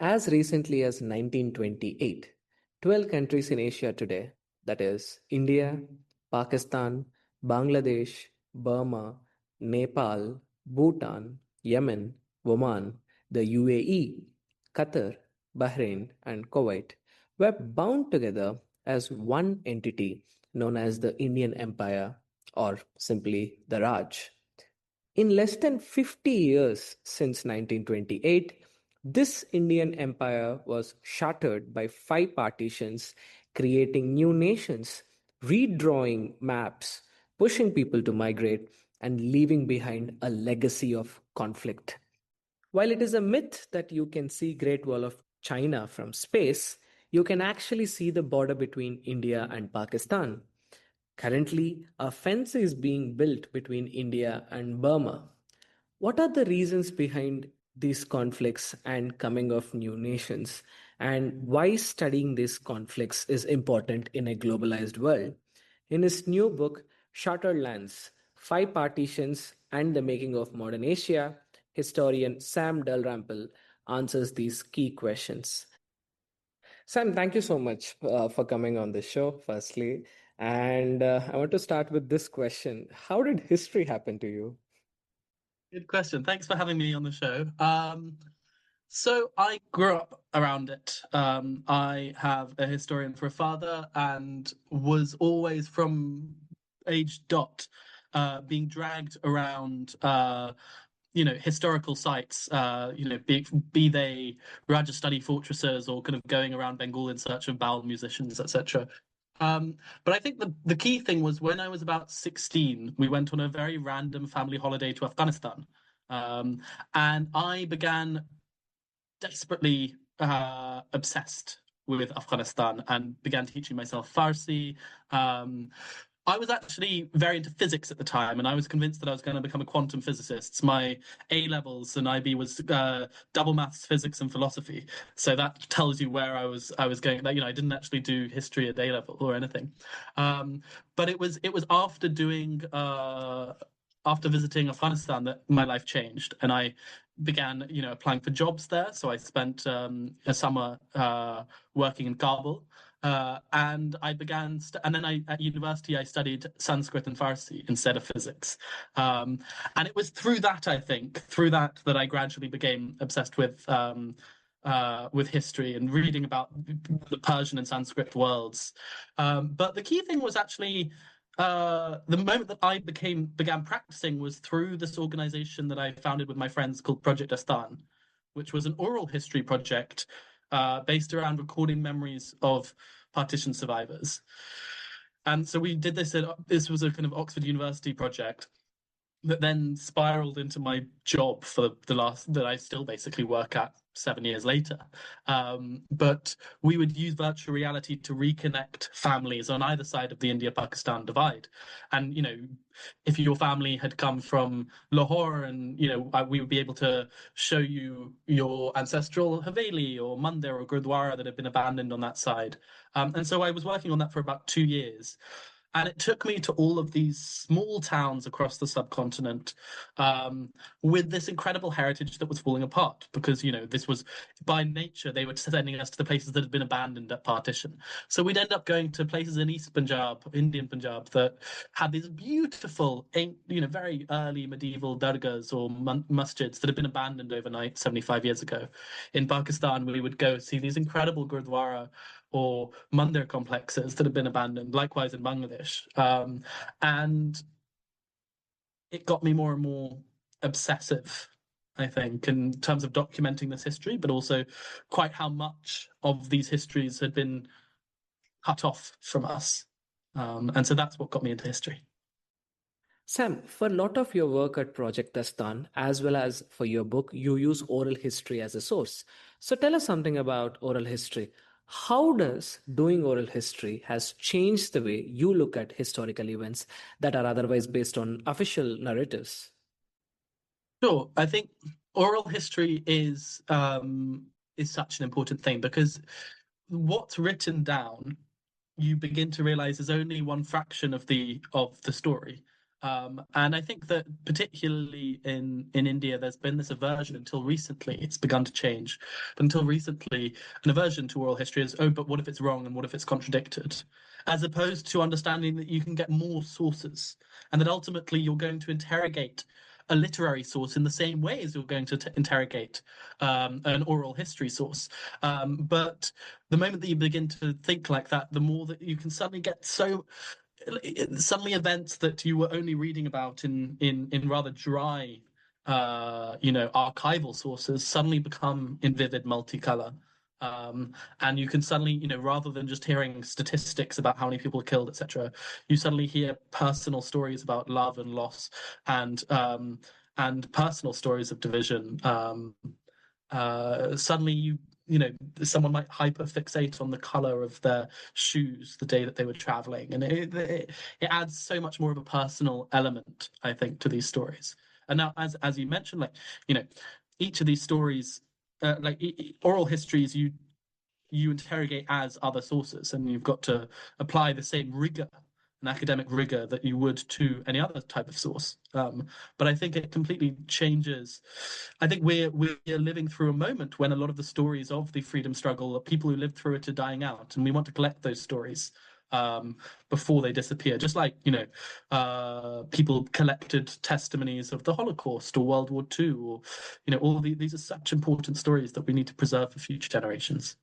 As recently as 1928, 12 countries in Asia today, that is, India, Pakistan, Bangladesh, Burma, Nepal, Bhutan, Yemen, Oman, the UAE, Qatar, Bahrain, and Kuwait, were bound together as one entity known as the Indian Empire, or simply the Raj. In less than 50 years since 1928, this Indian empire was shattered by five partitions, creating new nations, redrawing maps, pushing people to migrate, and leaving behind a legacy of conflict. While it is a myth that you can see Great Wall of China from space, you can actually see the border between India and Pakistan. Currently, a fence is being built between India and Burma. What are the reasons behind these conflicts and coming of new nations? And why studying these conflicts is important in a globalized world? In his new book, Shattered Lands, Five Partitions and the Making of Modern Asia, historian Sam Dalrymple answers these key questions. Sam, thank you so much for coming on the show, firstly. And I want to start with this question. How did history happen to you? Good question. Thanks for having me on the show. So I grew up around it. I have a historian for a father and was always from age dot being dragged around historical sites, be they Rajasthani fortresses or kind of going around Bengal in search of bowel musicians, etc. But I think the key thing was when I was about 16, we went on a very random family holiday to Afghanistan. Um, and I began desperately obsessed with Afghanistan and began teaching myself Farsi. Um, I was actually very into physics at the time, and I was convinced that I was going to become a quantum physicist. My A levels and IB was double maths, physics, and philosophy. So that tells you where I was going. That I didn't actually do history at A level or anything. Um, but it was after doing after visiting Afghanistan that my life changed, and I began applying for jobs there. So I spent a summer working in Kabul. And I began, and then at university I studied Sanskrit and Farsi instead of physics. And it was through that, I think, that I gradually became obsessed with history and reading about the Persian and Sanskrit worlds. But the key thing was actually the moment that I began practicing was through this organization that I founded with my friends called Project Astan, which was an oral history project based around recording memories of partition survivors. And so we did this was a kind of Oxford University project that then spiraled into my job for the last that I still basically work at 7 years later. But we would use virtual reality to reconnect families on either side of the India-Pakistan divide. And if your family had come from Lahore, and we would be able to show you your ancestral Haveli or Mandir or Gurdwara that had been abandoned on that side. And so I was working on that for about 2 years. And it took me to all of these small towns across the subcontinent with this incredible heritage that was falling apart because, this was by nature, they were sending us to the places that had been abandoned at partition. So we'd end up going to places in East Punjab, Indian Punjab, that had these beautiful, very early medieval dargahs or masjids that had been abandoned overnight 75 years ago. In Pakistan, we would go see these incredible Gurdwara or mandir complexes that have been abandoned, likewise in Bangladesh. And it got me more and more obsessive, I think, in terms of documenting this history, but also quite how much of these histories had been cut off from us. And so that's what got me into history. Sam, for a lot of your work at Project Dastan, as well as for your book, you use oral history as a source. So tell us something about oral history. How does doing oral history has changed the way you look at historical events that are otherwise based on official narratives? Sure, I think oral history is such an important thing because what's written down, you begin to realize is only one fraction of the story. And I think that particularly in India, there's been this aversion until recently. It's begun to change, but until recently, an aversion to oral history is, oh, but what if it's wrong and what if it's contradicted? As opposed to understanding that you can get more sources and that ultimately you're going to interrogate a literary source in the same way as you're going to interrogate an oral history source. But the moment that you begin to think like that, the more that you can suddenly get suddenly events that you were only reading about in rather dry archival sources suddenly become in vivid multicolor. And you can suddenly, rather than just hearing statistics about how many people are killed, etc., you suddenly hear personal stories about love and loss, and personal stories of division. Suddenly someone might hyperfixate on the color of their shoes the day that they were traveling, and it adds so much more of a personal element, I think, to these stories. And now, as you mentioned, each of these stories, oral histories, you interrogate as other sources, and you've got to apply the same rigor, an academic rigor, that you would to any other type of source. But I think it completely changes. I think we're living through a moment when a lot of the stories of the freedom struggle, people who lived through it, are dying out, and we want to collect those stories before they disappear. Just like people collected testimonies of the Holocaust or World War II, or these are such important stories that we need to preserve for future generations.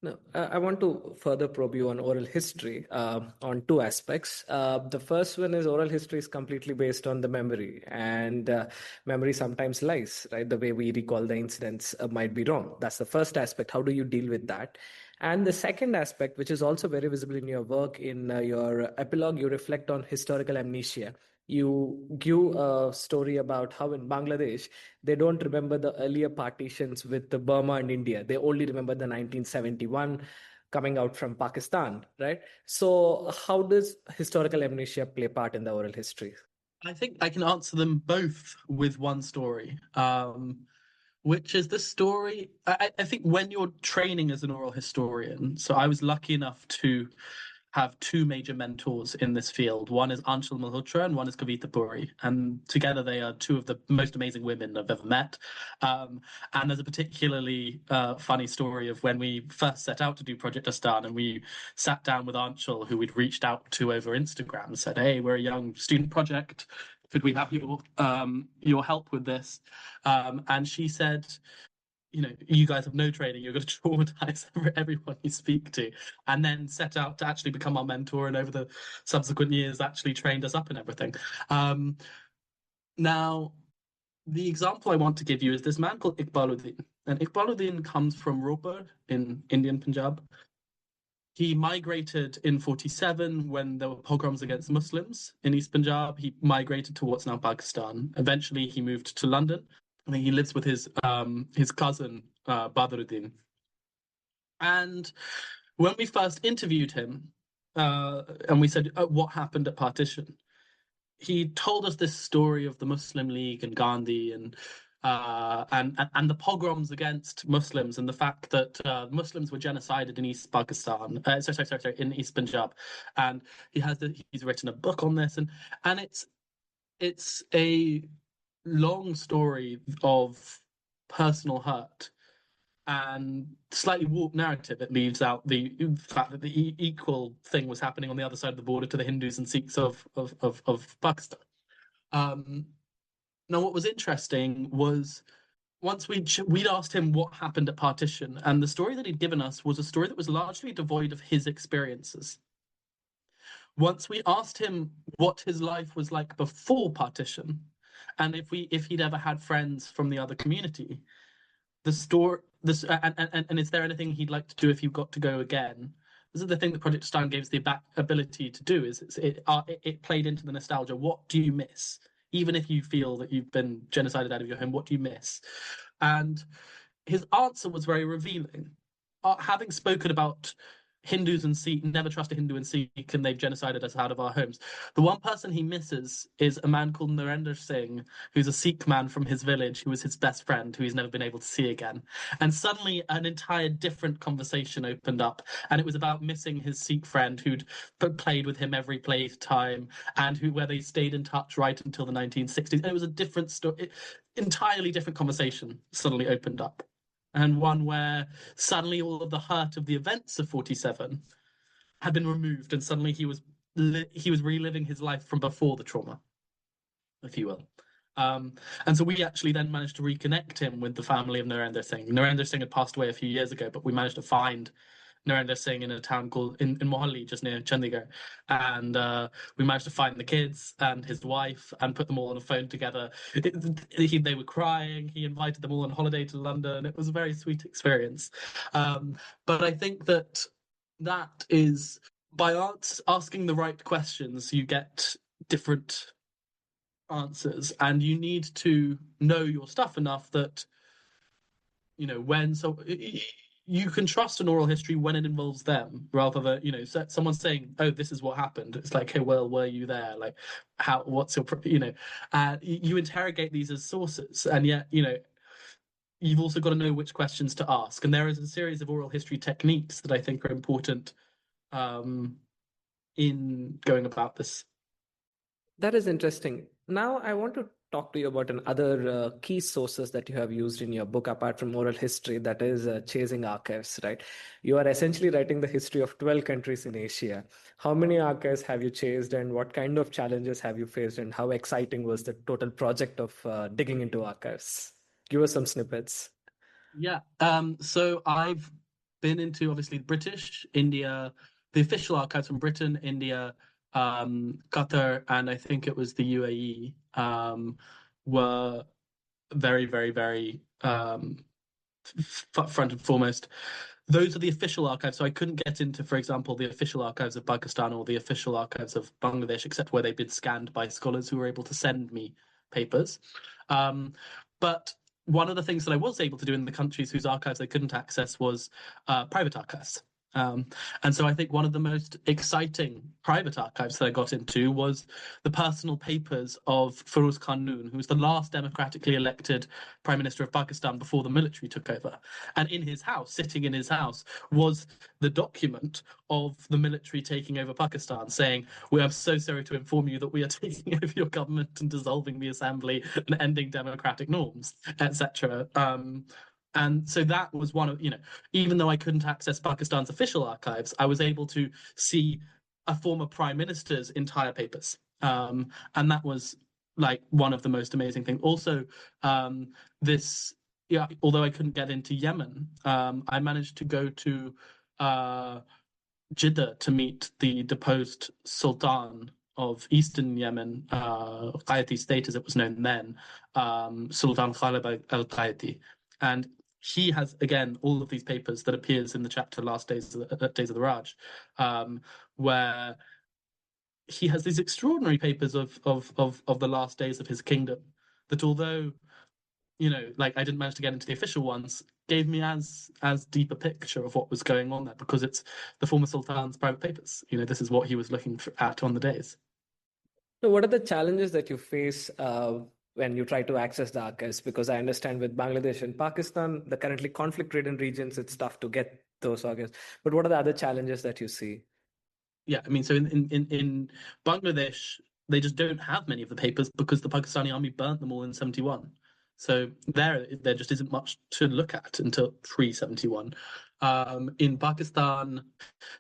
No, I want to further probe you on oral history on two aspects. The first one is oral history is completely based on the memory, and memory sometimes lies, right? The way we recall the incidents might be wrong. That's the first aspect. How do you deal with that? And the second aspect, which is also very visible in your work, in your epilogue, you reflect on historical amnesia. You give a story about how in Bangladesh, they don't remember the earlier partitions with the Burma and India. They only remember the 1971 coming out from Pakistan, right? So how does historical amnesia play part in the oral history? I think I can answer them both with one story, which is the story. I think when you're training as an oral historian, so I was lucky enough to have two major mentors in this field. One is Anshul Malhotra and one is Kavita Puri. And together they are two of the most amazing women I've ever met. And there's a particularly funny story of when we first set out to do Project Astan, and we sat down with Anshul, who we'd reached out to over Instagram, and said, "Hey, we're a young student project. Could we have your help with this?" And she said, you guys have no training. You're going to traumatize everyone you speak to, and then set out to actually become our mentor. And over the subsequent years, actually trained us up in everything. Now, the example I want to give you is this man called Iqbaluddin. And Iqbaluddin comes from Ropar in Indian Punjab. He migrated in 47 when there were pogroms against Muslims in East Punjab. He migrated to what's now Pakistan. Eventually, he moved to London. I think he lives with his cousin Badruddin. And when we first interviewed him, and we said, "What happened at partition?" He told us this story of the Muslim League and Gandhi and the pogroms against Muslims, and the fact that Muslims were genocided in East Pakistan. Sorry, in East Punjab. And he's written a book on this, and it's a long story of personal hurt and slightly warped narrative. It leaves out the fact that the equal thing was happening on the other side of the border to the Hindus and Sikhs of Pakistan. Now, what was interesting was once we'd asked him what happened at partition, and the story that he'd given us was a story that was largely devoid of his experiences. Once we asked him what his life was like before partition, and if he'd ever had friends from the other community, the story this and is there anything he'd like to do if he got to go again? This is the thing that Project Stein gave us the ability to do. It played into the nostalgia. What do you miss? Even if you feel that you've been genocided out of your home, what do you miss? And his answer was very revealing. Having spoken about Hindus and Sikh, never trust a Hindu and Sikh, and they've genocided us out of our homes. The one person he misses is a man called Narendra Singh, who's a Sikh man from his village, who was his best friend, who he's never been able to see again. And suddenly an entire different conversation opened up, and it was about missing his Sikh friend who'd played with him every playtime, and where they stayed in touch right until the 1960s. And it was a different story, entirely different conversation suddenly opened up, and one where suddenly all of the hurt of the events of 47 had been removed, and suddenly he was reliving his life from before the trauma, if you will. And so we actually then managed to reconnect him with the family of Narendra Singh. Narendra Singh had passed away a few years ago, but we managed to find Narendra Singh in a town called in Mohalli, just near Chandigarh, and we managed to find the kids and his wife and put them all on a phone together. They were crying. He invited them all on holiday to London. It was a very sweet experience. But I think that is by asking the right questions, you get different answers, and you need to know your stuff enough that when you can trust an oral history when it involves them, rather than someone saying, "Oh, this is what happened." It's like, "Hey, well, were you there? Like, what's your you interrogate these as sources, and yet you've also got to know which questions to ask. And there is a series of oral history techniques that I think are important in going about this. That is interesting. Now, I want to talk to you about another key sources that you have used in your book, apart from oral history, that is chasing archives, right? You are essentially writing the history of 12 countries in Asia. How many archives have you chased, and what kind of challenges have you faced, and how exciting was the total project of digging into archives? Give us some snippets. Yeah. So I've been into obviously British, India, the official archives from Britain, India, Qatar, and I think it was the UAE, were very, very, very front and foremost. Those are the official archives. So I couldn't get into, for example, the official archives of Pakistan or the official archives of Bangladesh, except where they've been scanned by scholars who were able to send me papers. But one of the things that I was able to do in the countries whose archives I couldn't access was private archives. And so I think one of the most exciting private archives that I got into was the personal papers of Firuz Khan Noon, who was the last democratically elected Prime Minister of Pakistan before the military took over. And in his house, sitting in his house, was the document of the military taking over Pakistan, saying, "We are so sorry to inform you that we are taking over your government and dissolving the assembly and ending democratic norms," etc. And so that was one of, even though I couldn't access Pakistan's official archives, I was able to see a former prime minister's entire papers. And that was like one of the most amazing things. Also, although I couldn't get into Yemen, I managed to go to Jeddah to meet the deposed Sultan of Eastern Yemen, Qayati state as it was known then, Sultan Khalid al-Qayati. And he has, again, all of these papers that appears in the chapter Last Days of the Raj, where he has these extraordinary papers of the last days of his kingdom that, although like I didn't manage to get into the official ones, gave me as deep a picture of what was going on there, because it's the former sultan's private papers. This is what he was looking at on the days. So, what are the challenges that you face when you try to access the archives? Because I understand with Bangladesh and Pakistan, the currently conflict-ridden regions, it's tough to get those archives. But what are the other challenges that you see? Yeah, I mean, so in Bangladesh, they just don't have many of the papers because the Pakistani army burnt them all in 71. So there just isn't much to look at until pre-71. In Pakistan,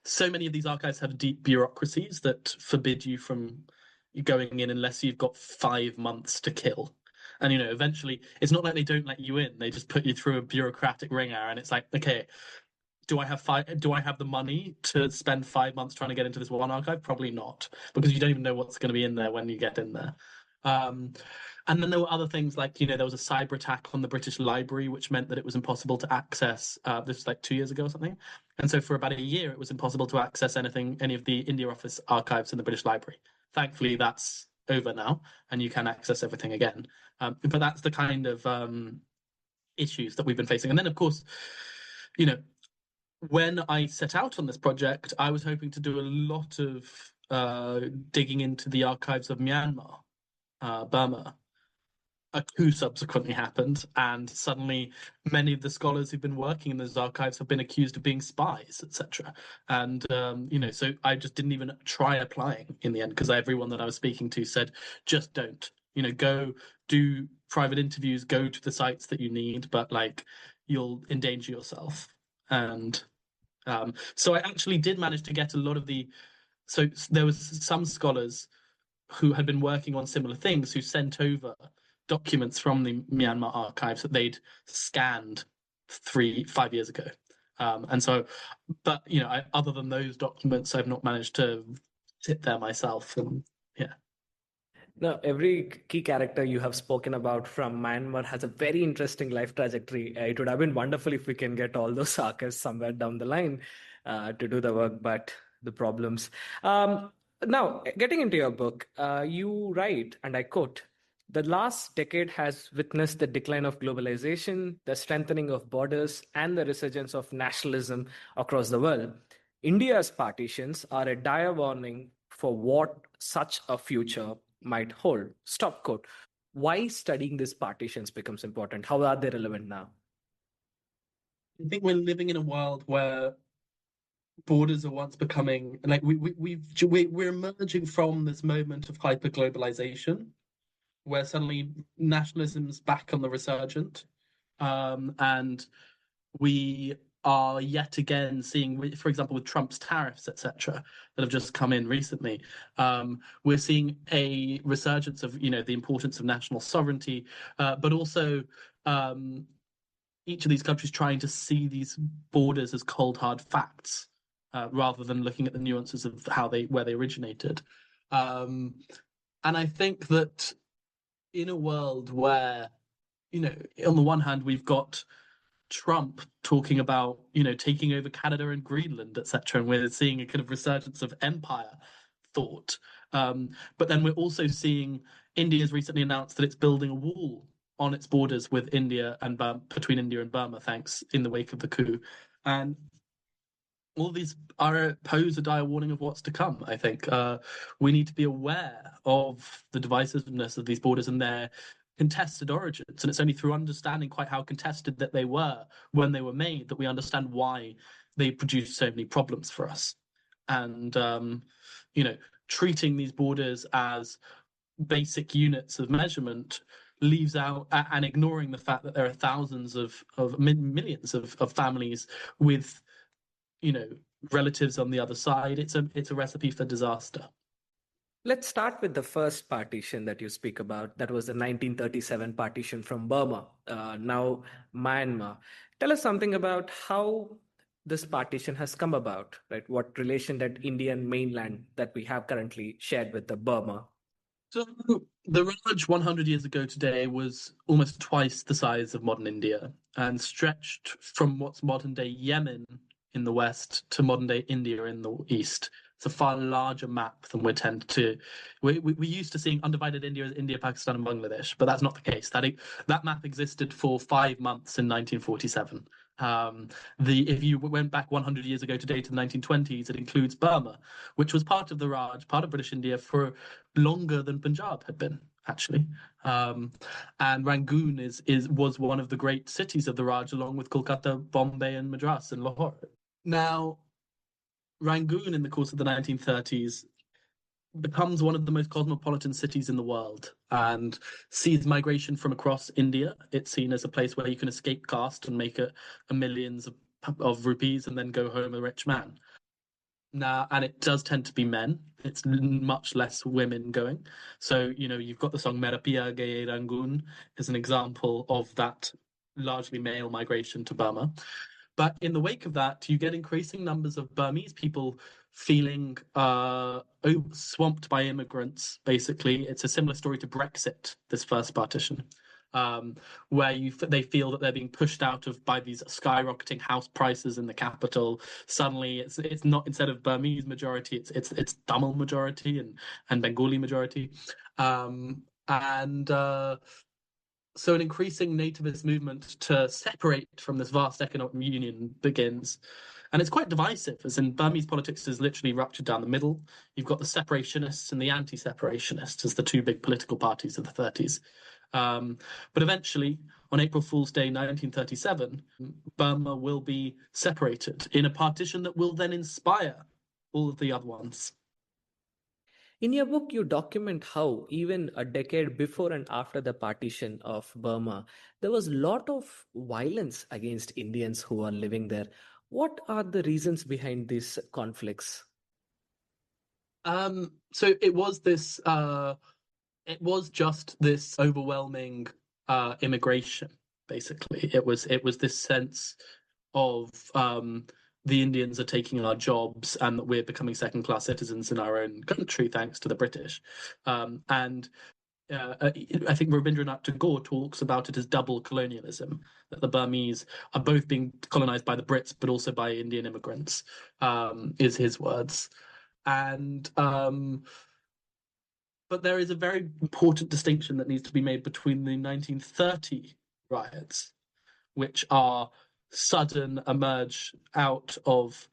so many of these archives have deep bureaucracies that forbid you from going in unless you've got 5 months to kill. And eventually, it's not like they don't let you in; they just put you through a bureaucratic ringer, and it's like, okay, do I have the money to spend 5 months trying to get into this one archive? Probably not, because you don't even know what's going to be in there when you get in there. And then there were other things like, there was a cyber attack on the British Library, which meant that it was impossible to access. This was like 2 years ago or something. And so for about a year, it was impossible to access any of the India Office archives in the British Library. Thankfully, that's over now, and you can access everything again. But that's the kind of issues that we've been facing. And then, of course, when I set out on this project, I was hoping to do a lot of digging into the archives of Myanmar, Burma. A coup subsequently happened, and suddenly many of the scholars who've been working in those archives have been accused of being spies, etc. And so I just didn't even try applying in the end because everyone that I was speaking to said, just don't. Go do private interviews, go to the sites that you need, but like you'll endanger yourself. And so I actually did manage to get a lot of the. So there was some scholars who had been working on similar things who sent over documents from the Myanmar archives that they'd scanned 5 years ago. And so, but other than those documents, I've not managed to sit there myself. And yeah. Now, every key character you have spoken about from Myanmar has a very interesting life trajectory. It would have been wonderful if we can get all those archives somewhere down the line to do the work, but the problems. Now, getting into your book, you write, and I quote, the last decade has witnessed the decline of globalization, the strengthening of borders, and the resurgence of nationalism across the world. India's partitions are a dire warning for what such a future might hold. Stop quote. Why studying these partitions becomes important? How are they relevant now? I think we're living in a world where borders are once becoming like we're emerging from this moment of hyper globalization where suddenly nationalism's back on the resurgent, and we are yet again seeing, for example, with Trump's tariffs, etc., that have just come in recently. We're seeing a resurgence of, the importance of national sovereignty, but also each of these countries trying to see these borders as cold hard facts, rather than looking at the nuances of where they originated. And I think that in a world where, on the one hand, we've got Trump talking about, taking over Canada and Greenland, etc., and we're seeing a kind of resurgence of empire thought. But then we're also seeing India's recently announced that it's building a wall on its borders with India and between India and Burma, thanks in the wake of the coup. And all these pose a dire warning of what's to come. I think we need to be aware of the divisiveness of these borders and their contested origins. And it's only through understanding quite how contested that they were when they were made that we understand why they produced so many problems for us. And treating these borders as basic units of measurement leaves out and ignoring the fact that there are thousands of millions of families with relatives on the other side. It's a recipe for disaster. Let's start with the first partition that you speak about. That was the 1937 partition from Burma, now Myanmar. Tell us something about how this partition has come about, right? What relation that Indian mainland that we have currently shared with the Burma? So the Raj 100 years ago today was almost twice the size of modern India and stretched from what's modern day Yemen in the west to modern day India in the east. It's a far larger map than we tend to. We used to seeing undivided India as India, Pakistan, and Bangladesh, but that's not the case. That map existed for 5 months in 1947. If you went back 100 years ago today to the 1920s, it includes Burma, which was part of the Raj, part of British India for longer than Punjab had been, actually. And Rangoon was one of the great cities of the Raj, along with Kolkata, Bombay, and Madras and Lahore. Now, Rangoon, in the course of the 1930s, becomes one of the most cosmopolitan cities in the world and sees migration from across India. It's seen as a place where you can escape caste and make a millions of rupees and then go home a rich man. Now, and it does tend to be men. It's much less women going. So, you've got the song Mera Piya Gaye Rangoon as an example of that largely male migration to Burma. But in the wake of that, you get increasing numbers of Burmese people feeling swamped by immigrants, basically. It's a similar story to Brexit, this first partition, where they feel that they're being pushed out by these skyrocketing house prices in the capital. Suddenly, it's not, instead of Burmese majority, it's Tamil majority and Bengali majority. So an increasing nativist movement to separate from this vast economic union begins. And it's quite divisive, as in Burmese politics is literally ruptured down the middle. You've got the separationists and the anti-separationists as the two big political parties of the 30s. Um, but eventually, on April Fool's Day 1937, Burma will be separated in a partition that will then inspire all of the other ones. In your book, you document how, even a decade before and after the partition of Burma, there was a lot of violence against Indians who are living there. What are the reasons behind these conflicts? So it was just this overwhelming immigration, basically. It was this sense of the Indians are taking our jobs and that we're becoming second class citizens in our own country thanks to the British. And I think Rabindranath Tagore talks about it as double colonialism, that the Burmese are both being colonized by the Brits, but also by Indian immigrants, is his words. And but there is a very important distinction that needs to be made between the 1930 riots, which are sudden emerge out of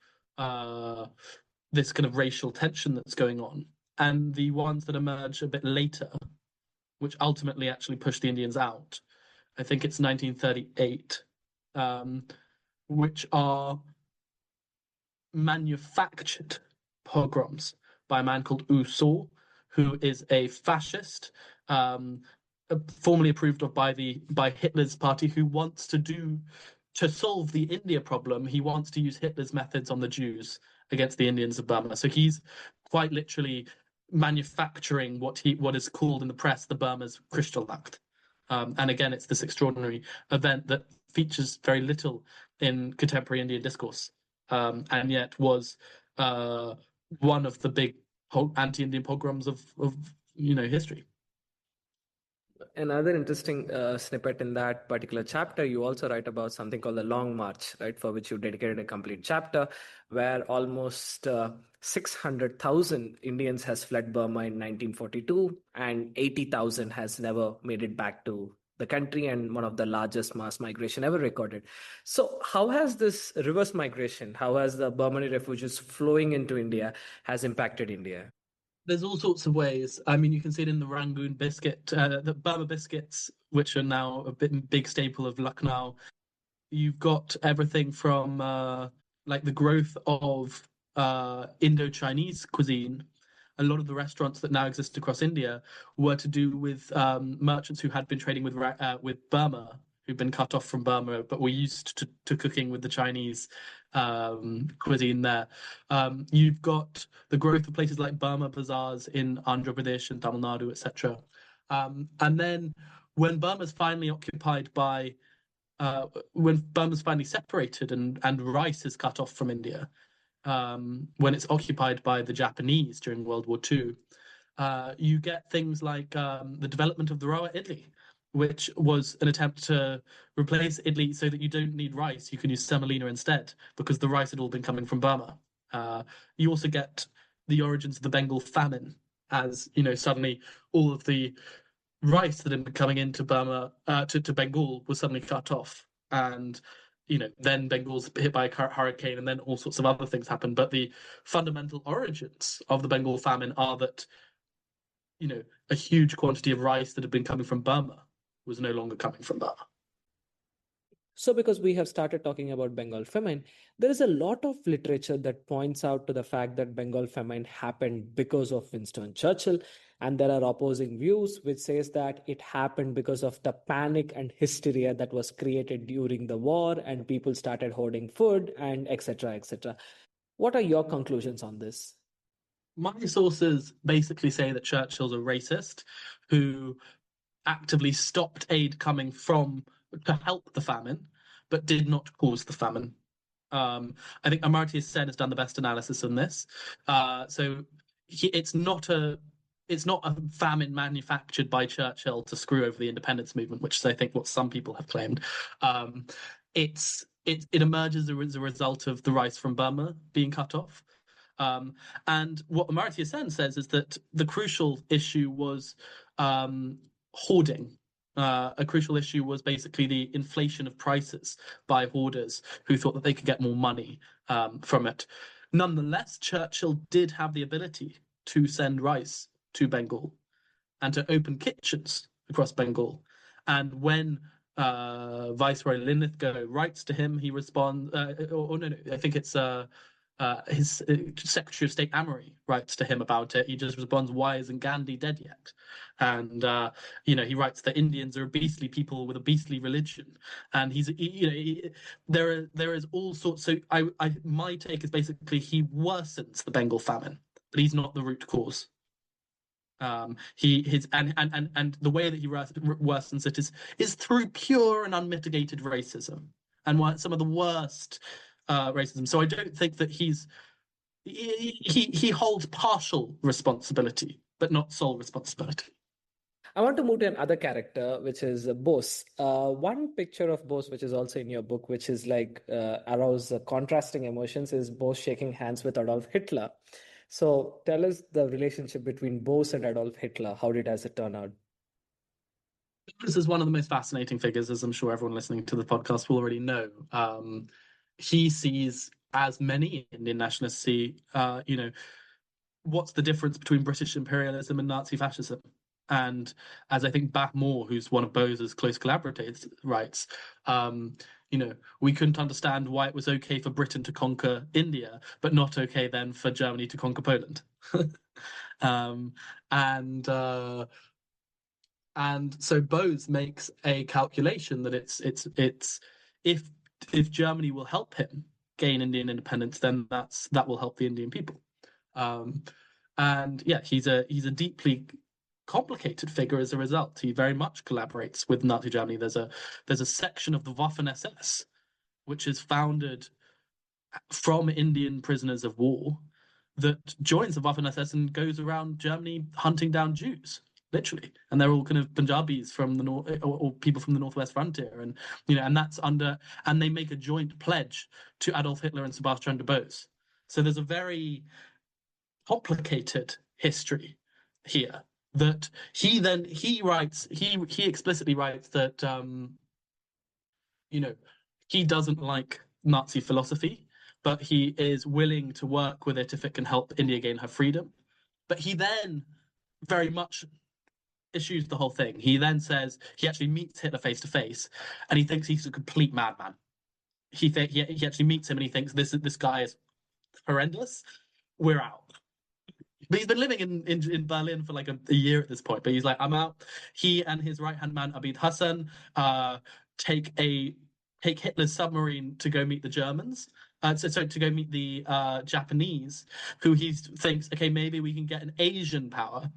this kind of racial tension that's going on, and the ones that emerge a bit later, which ultimately actually pushed the Indians out. I think it's 1938, which are manufactured pogroms by a man called U Saw, who is a fascist, formally approved of by Hitler's party, who wants to solve the India problem. He wants to use Hitler's methods on the Jews against the Indians of Burma. So he's quite literally manufacturing what is called in the press the Burma's Kristallnacht. And again, it's this extraordinary event that features very little in contemporary Indian discourse, and yet was one of the big anti-Indian pogroms of history. Another interesting snippet in that particular chapter, you also write about something called the Long March, right, for which you dedicated a complete chapter, where almost 600,000 Indians has fled Burma in 1942, and 80,000 has never made it back to the country, and one of the largest mass migration ever recorded. So how has this reverse migration, how has the Burmese refugees flowing into India has impacted India? There's all sorts of ways. I mean, you can see it in the Rangoon biscuit, the Burma biscuits, which are now a big staple of Lucknow. You've got everything from like the growth of Indo-Chinese cuisine. A lot of the restaurants that now exist across India were to do with merchants who had been trading with Burma, who'd been cut off from Burma, but were used to cooking with the Chinese cuisine there. You've got the growth of places like Burma bazaars in Andhra Pradesh and Tamil Nadu, etc. And then when Burma's finally occupied by when Burma's finally separated and rice is cut off from India, when it's occupied by the Japanese during World War II, you get things like the development of the raw idli, which was an attempt to replace idli so that you don't need rice. You can use semolina instead because the rice had all been coming from Burma. You also get the origins of the Bengal famine, as suddenly all of the rice that had been coming into Burma to Bengal was suddenly cut off, and then Bengal's hit by a hurricane, and then all sorts of other things happen. But the fundamental origins of the Bengal famine are that a huge quantity of rice that had been coming from Burma was no longer coming from Burma. So, because we have started talking about Bengal famine, there is a lot of literature that points out to the fact that Bengal famine happened because of Winston Churchill, and there are opposing views which says that it happened because of the panic and hysteria that was created during the war, and people started hoarding food and etc. etc. What are your conclusions on this? My sources basically say that Churchill's a racist who actively stopped aid coming from to help the famine, but did not cause the famine. I think Amartya Sen has done the best analysis on this. So it's not a famine manufactured by Churchill to screw over the independence movement, which is I think what some people have claimed. It emerges as a result of the rice from Burma being cut off. And what Amartya Sen says is that the crucial issue was hoarding. A crucial issue was basically the inflation of prices by hoarders who thought that they could get more money from it. Nonetheless, Churchill did have the ability to send rice to Bengal and to open kitchens across Bengal. And when Viceroy Linlithgow writes to him, he responds, no, I think it's his Secretary of State Amory writes to him about it. He just responds, "Why isn't Gandhi dead yet?" And he writes that Indians are a beastly people with a beastly religion, and there is all sorts. So my take is basically he worsens the Bengal famine, but he's not the root cause. And the way that he worsens it is through pure and unmitigated racism and some of the worst racism. So I don't think that he holds partial responsibility, but not sole responsibility. I want to move to another character, which is Bose. One picture of Bose, which is also in your book, which is like arouse contrasting emotions, is Bose shaking hands with Adolf Hitler. So tell us the relationship between Bose and Adolf Hitler. How does it turn out? This is one of the most fascinating figures, as I'm sure everyone listening to the podcast will already know. He sees, as many Indian nationalists see, what's the difference between British imperialism and Nazi fascism? And as I think Moore, who's one of Bose's close collaborators, writes, we couldn't understand why it was okay for Britain to conquer India, but not okay then for Germany to conquer Poland. And so Bose makes a calculation that it's if Germany will help him gain Indian independence, then that will help the Indian people. And yeah, he's a deeply complicated figure as a result. He very much collaborates with Nazi Germany. There's a section of the Waffen-SS which is founded from Indian prisoners of war that joins the Waffen-SS and goes around Germany hunting down Jews, literally. And they're all kind of Punjabis from the north, or people from the northwest frontier, and that's and they make a joint pledge to Adolf Hitler and Sebastian de Bose. So there's a very complicated history here that he explicitly writes that he doesn't like Nazi philosophy, but he is willing to work with it if it can help India gain her freedom. But he then very much issues the whole thing. He then says he actually meets Hitler face to face, and he thinks he's a complete madman. He actually meets him and he thinks this guy is horrendous. We're out. But he's been living in Berlin for like a year at this point. But he's like, I'm out. He and his right hand man Abid Hassan take Hitler's submarine to go meet the Germans. So to go meet the Japanese, who he thinks, okay, maybe we can get an Asian power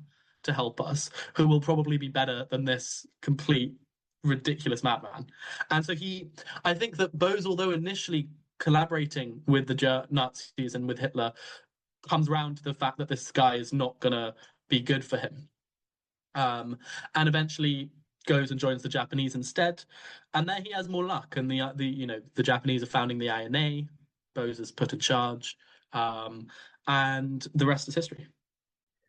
to help us, who will probably be better than this complete ridiculous madman. And so I think that Bose, although initially collaborating with the Nazis and with Hitler, comes round to the fact that this guy is not going to be good for him. And eventually goes and joins the Japanese instead. And there he has more luck. And the Japanese are founding the INA. Bose is put in charge. And the rest is history.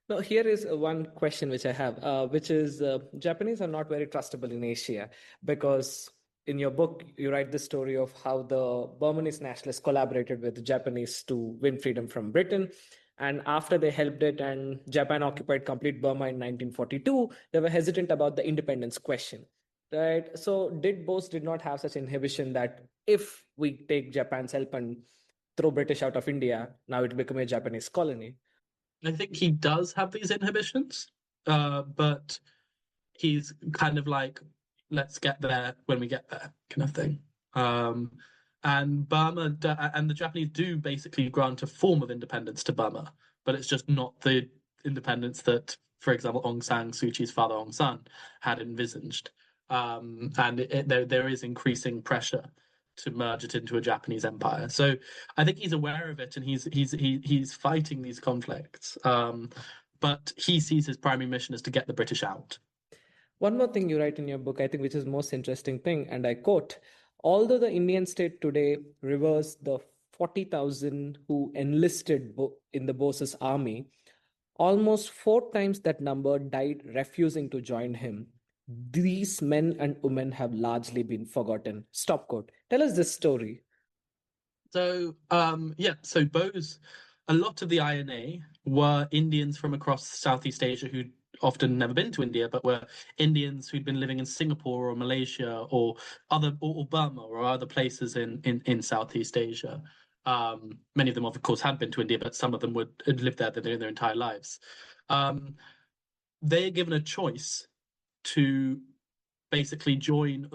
Now, here is one question which I have, which is Japanese are not very trustable in Asia because in your book, you write the story of how the Burmese nationalists collaborated with the Japanese to win freedom from Britain. And after they helped it and Japan occupied complete Burma in 1942, they were hesitant about the independence question. Right. So Bose did not have such inhibition that if we take Japan's help and throw British out of India, now it will become a Japanese colony. I think he does have these inhibitions, but he's kind of like, let's get there when we get there, kind of thing. And Burma and the Japanese do basically grant a form of independence to Burma, but it's just not the independence that, for example, Aung San Suu Kyi's father Aung San had envisaged. And there is increasing pressure to merge it into a Japanese empire. So I think he's aware of it and he's fighting these conflicts. But he sees his primary mission as to get the British out. One more thing you write in your book, I think, which is most interesting thing, and I quote, although the Indian state today reveres the 40,000 who enlisted in the Bose's army, almost 4 times that number died refusing to join him. these men and women have largely been forgotten. Stop quote. Tell us this story. So, so Bose, a lot of the INA were Indians from across Southeast Asia who'd often never been to India, but were Indians who'd been living in Singapore or Malaysia or or Burma or other places in Southeast Asia. Many of them, of course, had been to India, but some of them had lived there their entire lives. Um, they're given a choice to basically join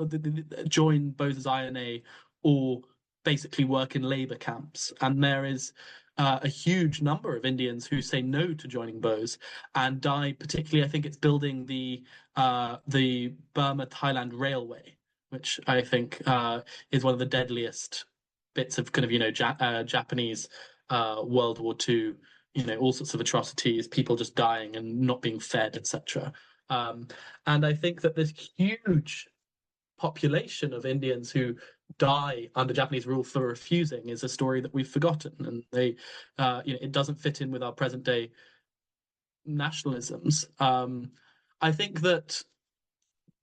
Bose's INA or basically work in labor camps. And there is a huge number of Indians who say no to joining Bose and die. Particularly, I think it's building the Burma Thailand Railway, which I think is one of the deadliest bits of kind of Japanese World War II. All sorts of atrocities, people just dying and not being fed, etc. And I think that this huge population of Indians who die under Japanese rule for refusing is a story that we've forgotten, and it doesn't fit in with our present day nationalisms. I think that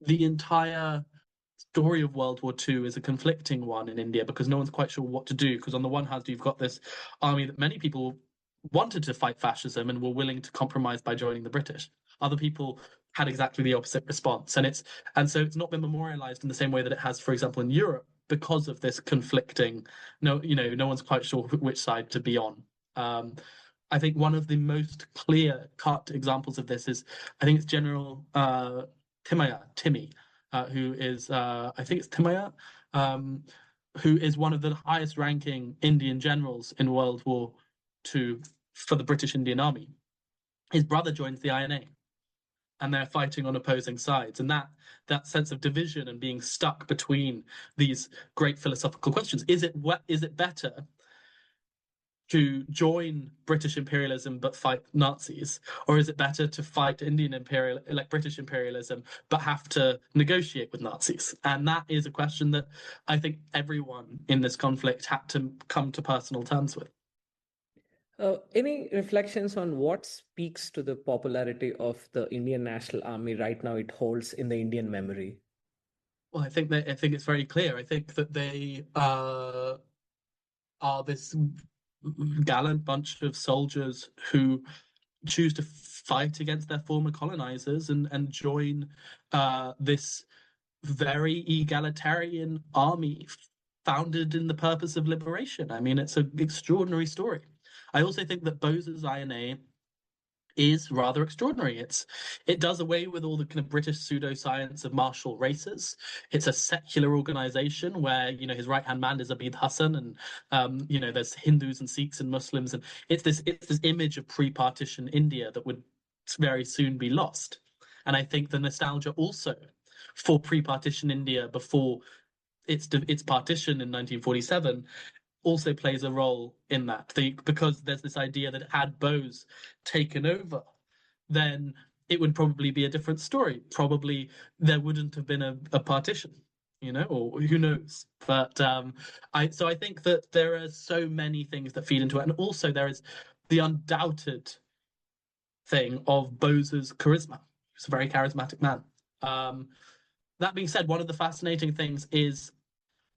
the entire story of World War II is a conflicting one in India because no one's quite sure what to do. Because on the one hand, you've got this army that many people wanted to fight fascism and were willing to compromise by joining the British. Other people had exactly the opposite response, and so it's not been memorialized in the same way that it has, for example, in Europe, because of this conflicting. No one's quite sure which side to be on. I think one of the most clear-cut examples of this is, I think it's General Timmy, who is, I think it's Timaya, who is one of the highest-ranking Indian generals in World War II for the British Indian Army. His brother joins the INA, and they're fighting on opposing sides. And that sense of division and being stuck between these great philosophical questions. Is it better to join British imperialism but fight Nazis, or is it better to fight British imperialism but have to negotiate with Nazis? And that is a question that I think everyone in this conflict had to come to personal terms with. Any reflections on what speaks to the popularity of the Indian National Army right now it holds in the Indian memory? Well, I think it's very clear. I think that they are this gallant bunch of soldiers who choose to fight against their former colonizers and join this very egalitarian army founded in the purpose of liberation. I mean, it's an extraordinary story. I also think that Bose's INA is rather extraordinary. It does away with all the kind of British pseudoscience of martial races. It's a secular organization where his right hand man is Abid Hassan, and there's Hindus and Sikhs and Muslims, and it's this image of pre-partition India that would very soon be lost. And I think the nostalgia also for pre-partition India before its partition in 1947 also plays a role in that. Because there's this idea that had Bose taken over, then it would probably be a different story. Probably there wouldn't have been a partition, or who knows. But I think that there are so many things that feed into it, and also there is the undoubted thing of Bose's charisma. He's a very charismatic man. That being said, one of the fascinating things is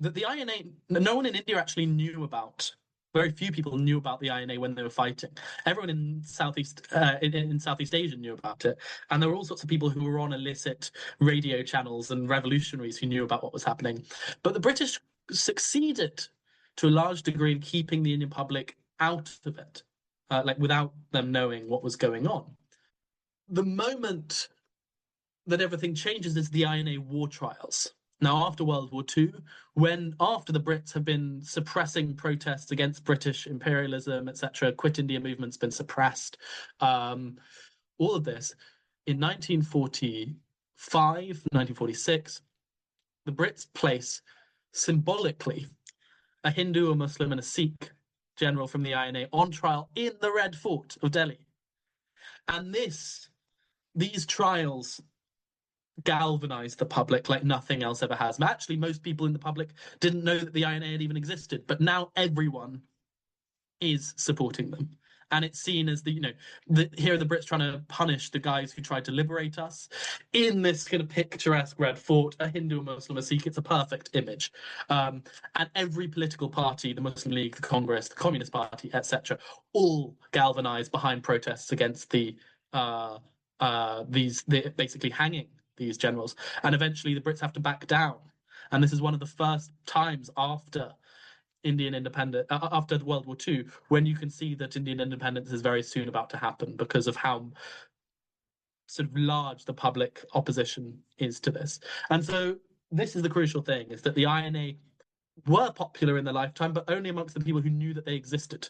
that the INA, no one in India actually knew about. Very few people knew about the INA when they were fighting. Everyone in Southeast Asia knew about it, and there were all sorts of people who were on illicit radio channels and revolutionaries who knew about what was happening. But the British succeeded to a large degree in keeping the Indian public out of it, without them knowing what was going on. The moment that everything changes is the INA war trials. Now, after World War II, after the Brits have been suppressing protests against British imperialism, etc., Quit India movement's been suppressed, all of this, in 1945, 1946, the Brits place symbolically a Hindu, a Muslim, and a Sikh general from the INA on trial in the Red Fort of Delhi. And these trials galvanized the public like nothing else ever has. Actually, most people in the public didn't know that the INA had even existed, but now everyone is supporting them. And it's seen as here are the Brits trying to punish the guys who tried to liberate us in this kind of picturesque red fort, a Hindu, a Muslim, a Sikh. It's a perfect image. And every political party, the Muslim League, the Congress, the Communist Party, etc., all galvanized behind protests against basically hanging these generals. And eventually the Brits have to back down. And this is one of the first times after Indian independence, after World War II, when you can see that Indian independence is very soon about to happen because of how sort of large the public opposition is to this. And so this is the crucial thing, is that the INA were popular in their lifetime, but only amongst the people who knew that they existed.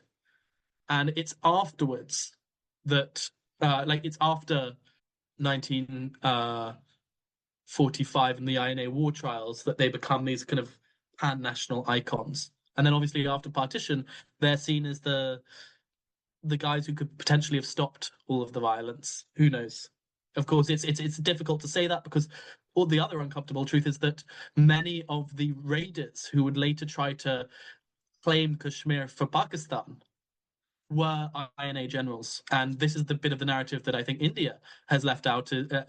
And it's afterwards that, it's after 1945 and the INA war trials that they become these kind of pan-national icons. And then obviously after partition, they're seen as the guys who could potentially have stopped all of the violence. Who knows? Of course, it's difficult to say that because all the other uncomfortable truth is that many of the raiders who would later try to claim Kashmir for Pakistan were INA generals, and this is the bit of the narrative that I think India has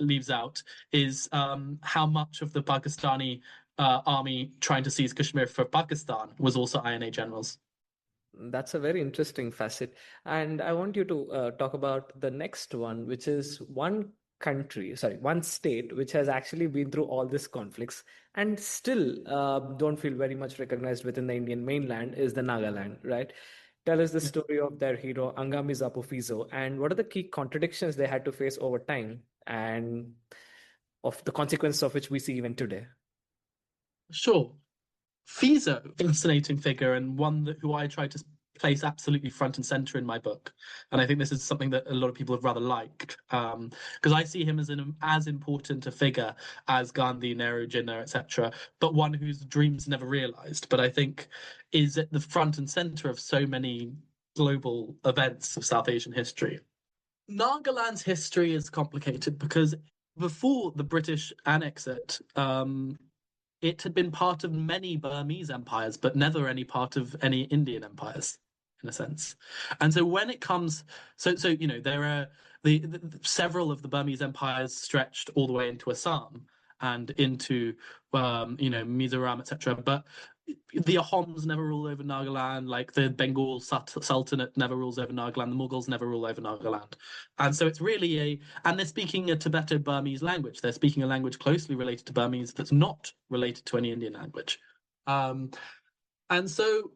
leaves out, is how much of the Pakistani army trying to seize Kashmir for Pakistan was also INA generals. That's a very interesting facet. And I want you to talk about the next one, which is one state which has actually been through all these conflicts and still don't feel very much recognized within the Indian mainland, is the Nagaland, right? Tell us the story of their hero, Angami Zapofizo, and what are the key contradictions they had to face over time and of the consequences of which we see even today. Sure. Fizo, fascinating figure, and one who I try to place absolutely front and center in my book. And I think this is something that a lot of people have rather liked, because I see him as important a figure as Gandhi, Nehru, Jinnah, etc., but one whose dreams never realized, but I think is at the front and center of so many global events of South Asian history. Nagaland's history is complicated because before the British annex it had been part of many Burmese empires, but never any part of any Indian empires, in a sense. And so when it comes, there are several of the Burmese empires stretched all the way into Assam and into, Mizoram, etc. But the Ahoms never rule over Nagaland, like the Bengal Sultanate never rules over Nagaland, the Mughals never rule over Nagaland. And so it's really and they're speaking a Tibeto-Burmese language. They're speaking a language closely related to Burmese that's not related to any Indian language. And so,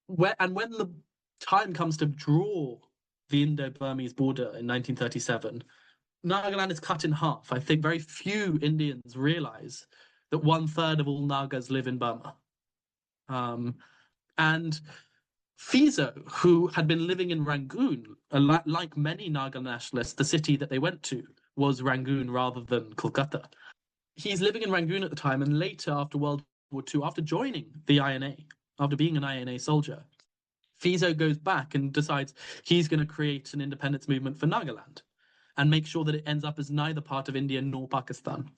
when the time comes to draw the Indo-Burmese border in 1937, Nagaland is cut in half. I think very few Indians realize that 1/3 of all Nagas live in Burma. And Fizo, who had been living in Rangoon, like many Naga nationalists, the city that they went to was Rangoon rather than Kolkata. He's living in Rangoon at the time, and later, after World War II, after joining the INA, after being an INA soldier, Fizo goes back and decides he's going to create an independence movement for Nagaland and make sure that it ends up as neither part of India nor Pakistan.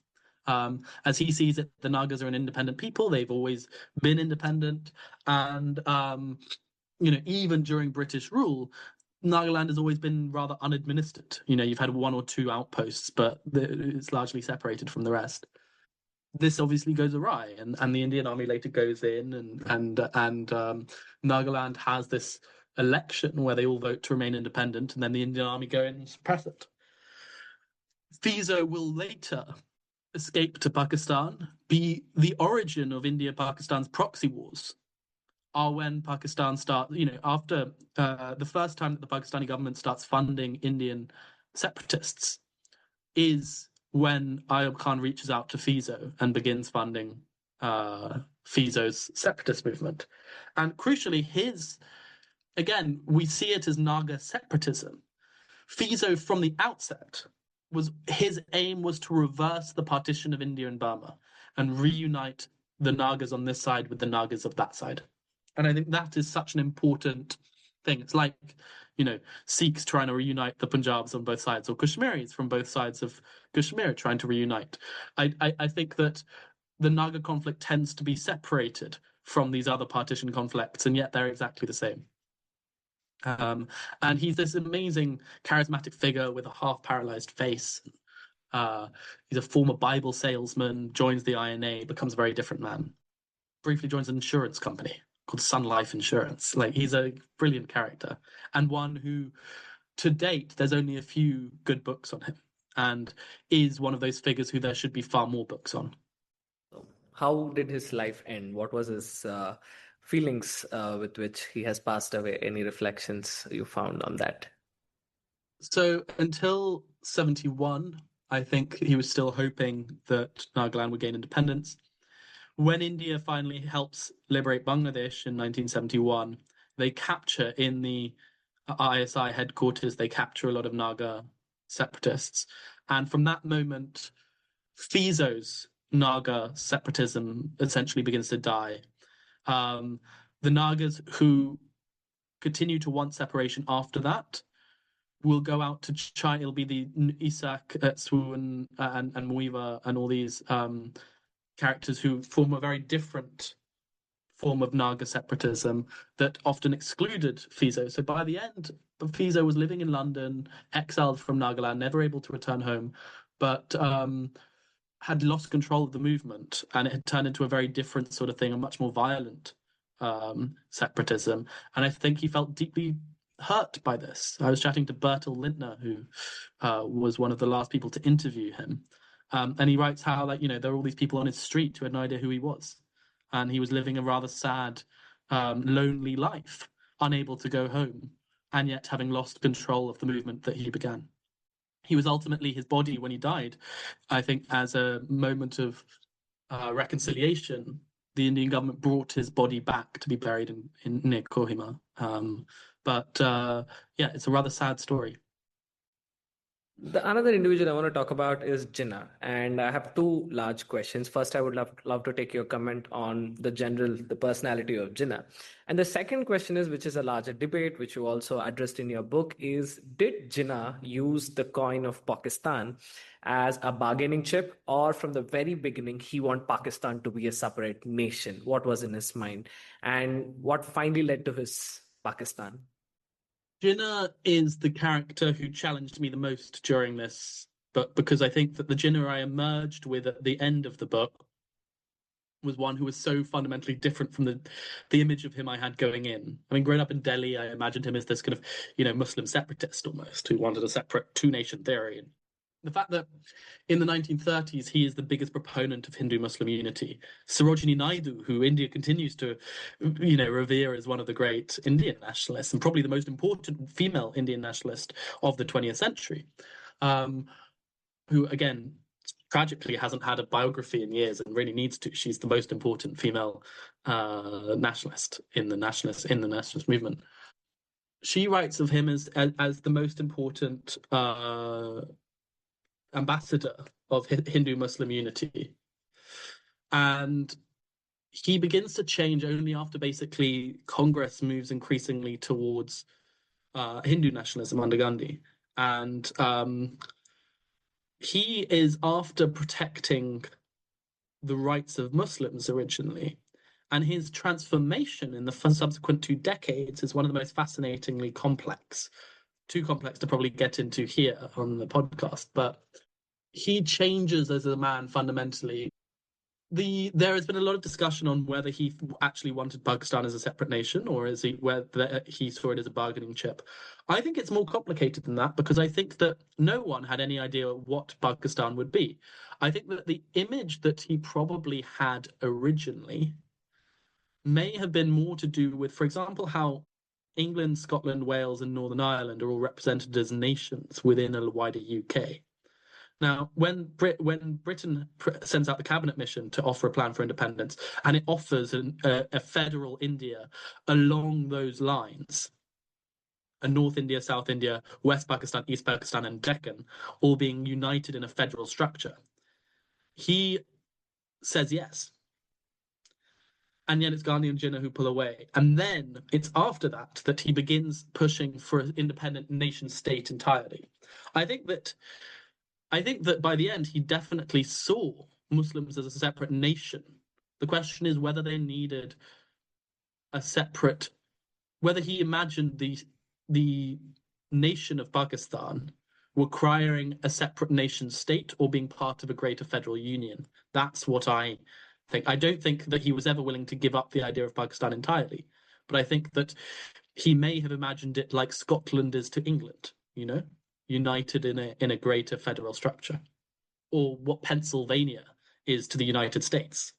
As he sees it, the Nagas are an independent people. They've always been independent. And, even during British rule, Nagaland has always been rather unadministered. You've had one or two outposts, but it's largely separated from the rest. This obviously goes awry, and the Indian Army later goes in, and Nagaland has this election where they all vote to remain independent, and then the Indian Army go in and suppress it. Fizo will later escape to Pakistan. The origin of India-Pakistan's proxy wars are when Pakistan after the first time that the Pakistani government starts funding Indian separatists is when Ayub Khan reaches out to Fizo and begins funding Fizo's separatist movement. And crucially, again, we see it as Naga separatism. Fizo, from the outset, his aim was to reverse the partition of India and Burma and reunite the Nagas on this side with the Nagas of that side. And I think that is such an important thing. It's like, Sikhs trying to reunite the Punjabs on both sides, or Kashmiris from both sides of Kashmir trying to reunite. I think that the Naga conflict tends to be separated from these other partition conflicts, and yet they're exactly the same. And he's this amazing, charismatic figure with a half-paralyzed face. He's a former Bible salesman, joins the INA, becomes a very different man. Briefly joins an insurance company called Sun Life Insurance. Like, he's a brilliant character, and one who, to date, there's only a few good books on him, and is one of those figures who there should be far more books on. How did his life end? What was his feelings with which he has passed away? Any reflections you found on that? So until 71, I think he was still hoping that Nagaland would gain independence. When India finally helps liberate Bangladesh in 1971, they capture in the ISI headquarters, they capture a lot of Naga separatists. And from that moment, Fizo's Naga separatism essentially begins to die. The Nagas who continue to want separation after that will go out to China. It'll be the Isak, Swu, and Muiva, and all these characters who form a very different form of Naga separatism that often excluded Fizo. So by the end, Fizo was living in London, exiled from Nagaland, never able to return home, but had lost control of the movement, and it had turned into a very different sort of thing, a much more violent separatism. And I think he felt deeply hurt by this. I was chatting to Bertil Lintner, who was one of the last people to interview him. And he writes how, like, there were all these people on his street who had no idea who he was. And he was living a rather sad, lonely life, unable to go home, and yet having lost control of the movement that he began. He was ultimately, his body, when he died, I think as a moment of reconciliation, the Indian government brought his body back to be buried in near Kohima. But yeah, it's a rather sad story. The another individual I want to talk about is Jinnah, and I have two large questions. First, I would love to take your comment on the personality of Jinnah. And the second question is, which is a larger debate, which you also addressed in your book, is did Jinnah use the coin of Pakistan as a bargaining chip, or from the very beginning, he wanted Pakistan to be a separate nation? What was in his mind, and what finally led to his Pakistan? Jinnah is the character who challenged me the most during this book, because I think that the Jinnah I emerged with at the end of the book was one who was so fundamentally different from the image of him I had going in. I mean, growing up in Delhi, I imagined him as this kind of, Muslim separatist almost, who wanted a separate two-nation theory. And the fact that in the 1930s, he is the biggest proponent of Hindu-Muslim unity. Sarojini Naidu, who India continues to, revere as one of the great Indian nationalists, and probably the most important female Indian nationalist of the 20th century, who, again, tragically hasn't had a biography in years and really needs to. She's the most important female nationalist in the nationalist movement. She writes of him as the most important ambassador of Hindu-Muslim unity. And he begins to change only after basically Congress moves increasingly towards Hindu nationalism under Gandhi. And he is after protecting the rights of Muslims originally. And his transformation in the subsequent 2 decades is one of the most fascinatingly complex. Too complex to probably get into here on the podcast, but he changes as a man fundamentally. There has been a lot of discussion on whether he actually wanted Pakistan as a separate nation, or whether he saw it as a bargaining chip. I think it's more complicated than that, because I think that no one had any idea what Pakistan would be. I think that the image that he probably had originally may have been more to do with, for example, how England, Scotland, Wales, and Northern Ireland are all represented as nations within a wider UK. Now, when Britain sends out the cabinet mission to offer a plan for independence, and it offers a federal India along those lines, a North India, South India, West Pakistan, East Pakistan, and Deccan, all being united in a federal structure, he says yes. And yet it's Gandhi and Jinnah who pull away. And then it's after that he begins pushing for an independent nation state entirely. I think that by the end, he definitely saw Muslims as a separate nation. The question is whether they needed whether he imagined the the nation of Pakistan requiring a separate nation state or being part of a greater federal union. That's what I think. I don't think that he was ever willing to give up the idea of Pakistan entirely, but I think that he may have imagined it like Scotland is to England, united in a greater federal structure, or what Pennsylvania is to the United States,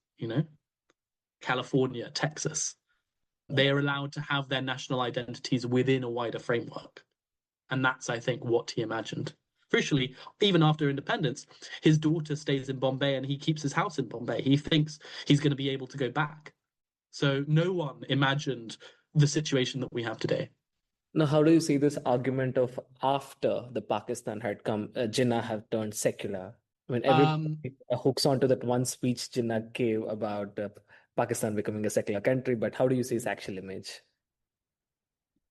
California, Texas. They are allowed to have their national identities within a wider framework. And that's, I think, what he imagined. Crucially, even after independence, his daughter stays in Bombay and he keeps his house in Bombay. He thinks he's going to be able to go back. So no one imagined the situation that we have today. Now, how do you see this argument of after the Pakistan had come, Jinnah have turned secular? I mean, everybody hooks onto that one speech Jinnah gave about Pakistan becoming a secular country, but how do you see its actual image?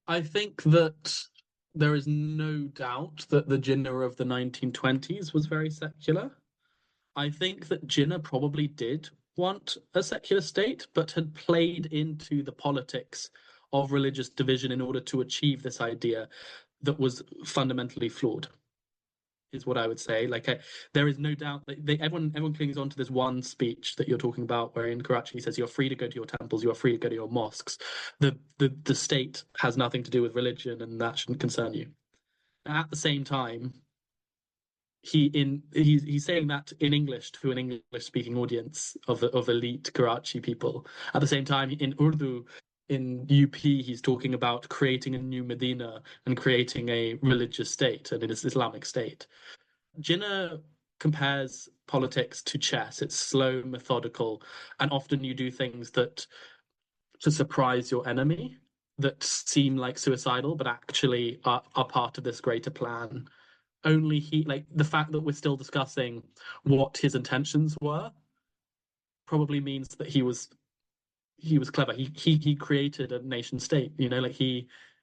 I think that there is no doubt that the Jinnah of the 1920s was very secular. I think that Jinnah probably did want a secular state, but had played into the politics of religious division in order to achieve this idea that was fundamentally flawed, is what I would say. There is no doubt that everyone clings on to this one speech that you're talking about, where in Karachi he says, "You're free to go to your temples, you are free to go to your mosques. The state has nothing to do with religion, and that shouldn't concern you." At the same time, he's saying that in English to an English-speaking audience of elite Karachi people. At the same time, in Urdu, in UP, he's talking about creating a new Medina and creating a religious state, and it is Islamic state. Jinnah compares politics to chess. It's slow, methodical, and often you do things that to surprise your enemy that seem like suicidal, but actually are part of this greater plan. Only the fact that we're still discussing what his intentions were probably means that he was clever. He created a nation state,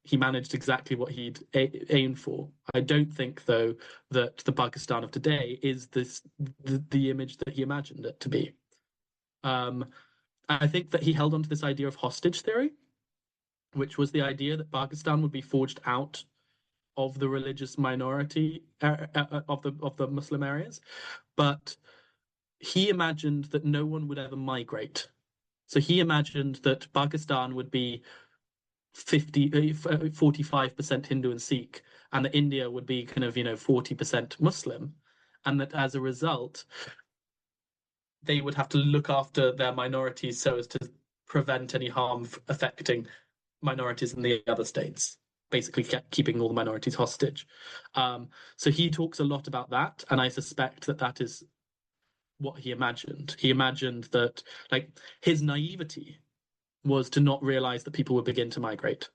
he managed exactly what he'd aimed for. I don't think, though, that the Pakistan of today is the image that he imagined it to be. I think that he held on to this idea of hostage theory, which was the idea that Pakistan would be forged out of the religious minority of the Muslim areas, but he imagined that no one would ever migrate. So he imagined that Pakistan would be 45% Hindu and Sikh, and that India would be kind of 40% Muslim, and that as a result they would have to look after their minorities so as to prevent any harm affecting minorities in the other states, basically keeping all the minorities hostage. So he talks a lot about that, and I suspect that is what he imagined. He imagined that his naivety was to not realize that people would begin to migrate.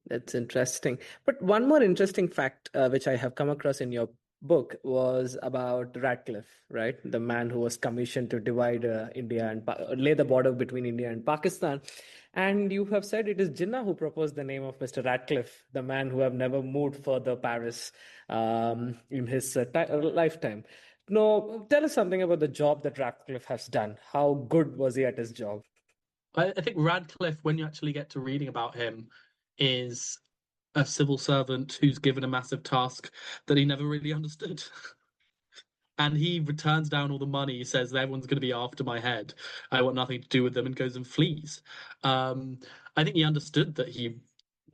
That's interesting. But one more interesting fact, which I have come across in your book, was about Radcliffe, right? The man who was commissioned to divide India and lay the border between India and Pakistan. And you have said it is Jinnah who proposed the name of Mr. Radcliffe, the man who have never moved further Paris in his lifetime. No, tell us something about the job that Radcliffe has done. How good was he at his job? I think Radcliffe, when you actually get to reading about him, is a civil servant who's given a massive task that he never really understood. And he returns down all the money. He says, everyone's going to be after my head. I want nothing to do with them, and goes and flees. I think he understood that he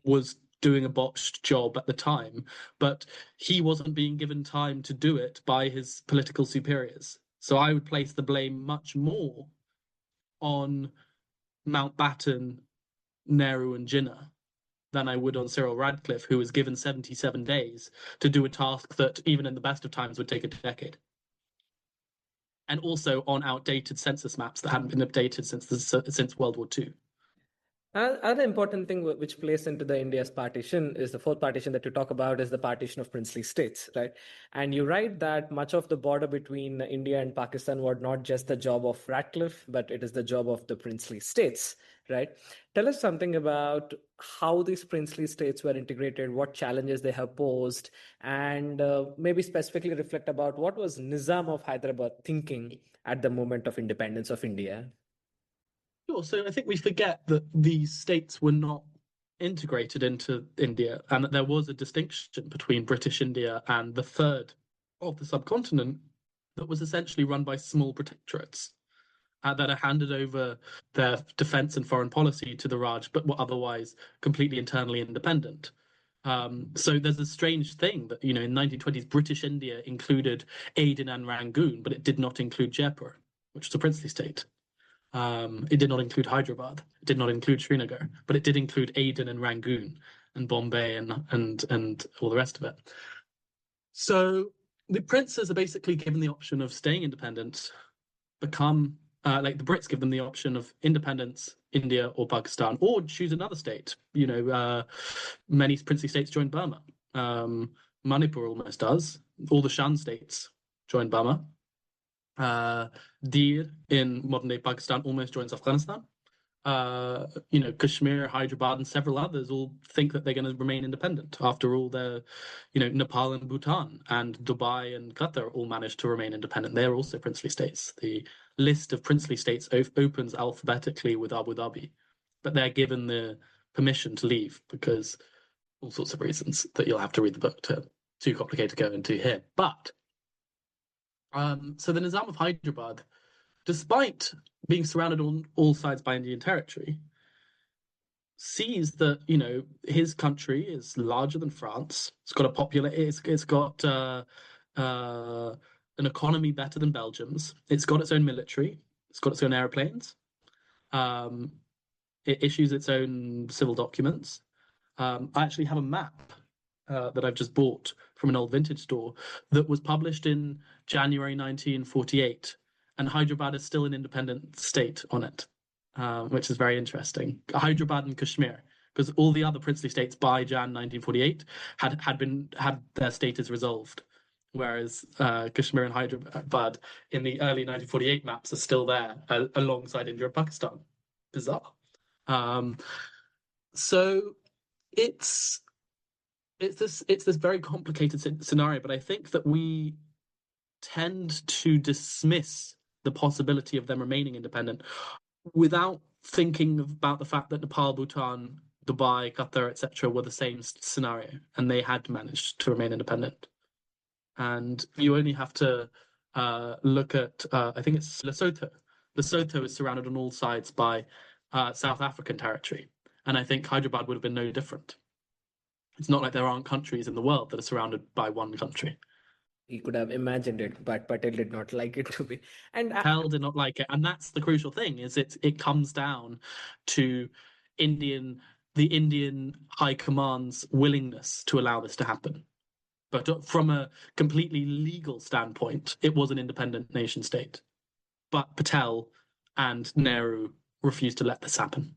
was doing a botched job at the time, but he wasn't being given time to do it by his political superiors. So I would place the blame much more on Mountbatten, Nehru, and Jinnah than I would on Cyril Radcliffe, who was given 77 days to do a task that, even in the best of times, would take a decade. And also on outdated census maps that hadn't been updated since World War II. Another important thing which plays into the India's partition is the fourth partition that you talk about is the partition of princely states, right? And you write that much of the border between India and Pakistan was not just the job of Radcliffe, but it is the job of the princely states, right? Tell us something about how these princely states were integrated, what challenges they have posed, and maybe specifically reflect about what was Nizam of Hyderabad thinking at the moment of independence of India. Sure. So I think we forget that these states were not integrated into India, and that there was a distinction between British India and the third of the subcontinent that was essentially run by small protectorates that are handed over their defense and foreign policy to the Raj, but were otherwise completely internally independent. So there's a strange thing that, in 1920s, British India included Aden and Rangoon, but it did not include Jaipur, which was a princely state. It did not include Hyderabad. It did not include Srinagar, but it did include Aden and Rangoon and Bombay and all the rest of it. So the princes are basically given the option of staying independent, become like the Brits give them the option of independence, India or Pakistan, or choose another state. Many princely states joined Burma. Manipur almost does. All the Shan states joined Burma. Dir in modern-day Pakistan almost joins Afghanistan. Kashmir, Hyderabad, and several others all think that they're going to remain independent. After all, Nepal and Bhutan and Dubai and Qatar all managed to remain independent. They're also princely states. The list of princely states opens alphabetically with Abu Dhabi, but they're given the permission to leave because all sorts of reasons that you'll have to read the book too complicated to go into here. But so the Nizam of Hyderabad, despite being surrounded on all sides by Indian territory, sees that his country is larger than France. It's got it's got an economy better than Belgium's. It's got its own military. It's got its own airplanes. It issues its own civil documents. I actually have a map that I've just bought from an old vintage store that was published in January 1948, and Hyderabad is still an independent state on it, which is very interesting. Hyderabad and Kashmir, because all the other princely states by Jan 1948 had their status resolved, whereas Kashmir and Hyderabad in the early 1948 maps are still there alongside India and Pakistan. Bizarre. So it's this very complicated scenario, but I think that we tend to dismiss the possibility of them remaining independent without thinking about the fact that Nepal, Bhutan, Dubai, Qatar, etc. were the same scenario, and they had managed to remain independent. And you only have to look at, I think it's Lesotho. Lesotho is surrounded on all sides by South African territory, and I think Hyderabad would have been no different. It's not like there aren't countries in the world that are surrounded by one country. He could have imagined it, but Patel did not like it to be. And Patel did not like it, and that's the crucial thing: is it comes down to the Indian High Command's willingness to allow this to happen. But from a completely legal standpoint, it was an independent nation state. But Patel and Nehru refused to let this happen.